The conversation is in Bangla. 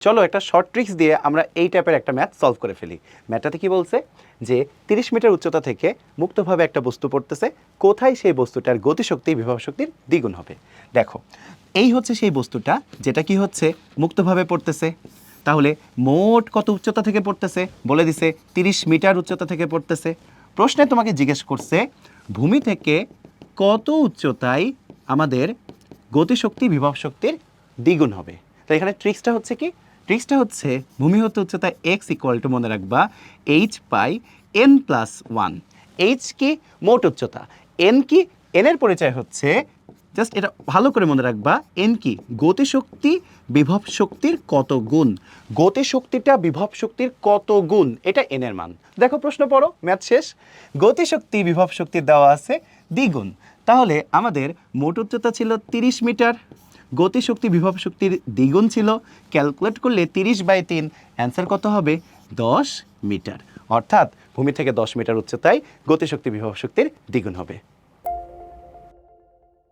চলো একটা শর্ট ট্রিক্স দিয়ে আমরা এই টাইপের একটা ম্যাথ সলভ করে ফেলি। ম্যাথটাতে কি বলছে যে 30 মিটার উচ্চতা থেকে মুক্তভাবে একটা বস্তু পড়তেছে, কোথায় সেই বস্তুটার গতিশক্তি বিভব শক্তির দ্বিগুণ হবে। দেখো এই হচ্ছে সেই বস্তুটা যেটা কি হচ্ছে মুক্তভাবে পড়তেছে। তাহলে মোট কত উচ্চতা থেকে পড়তেছে বলে দিছে 30 মিটার উচ্চতা থেকে পড়তেছে। প্রশ্নে তোমাকে জিজ্ঞেস করছে ভূমি থেকে কত উচ্চতায় আমাদের গতিশক্তি বিভব শক্তির দ্বিগুণ হবে। তো এখানে ট্রিক্সটা হচ্ছে কি, ট্রিক্সটা হচ্ছে ভূমি হতে উচ্চতা x ইকুয়াল টু মনে রাখবা h পাই n প্লাস 1। h কি মোট উচ্চতা, n কি, n এর পরিচয় হচ্ছে জাস্ট এটা ভালো করে মনে রাখবা n কি গতিশক্তি বিভব শক্তির কত গুণ, গতিশক্তিটা বিভব শক্তির কত গুণ, এটা n এর মান। দেখো প্রশ্ন পড়ো, ম্যাথ শেষ। গতিশক্তি বিভব শক্তির দেওয়া আছে দ্বিগুণ, তাহলে আমাদের মোট উচ্চতা ছিল 30 মিটার, গতিশক্তি বিভব শক্তির দ্বিগুণ ছিল, ক্যালকুলেট করলে 30/3, অ্যান্সার কত হবে 10 মিটার। অর্থাৎ ভূমি থেকে 10 মিটার উচ্চতায় গতিশক্তি বিভব শক্তির দ্বিগুণ হবে।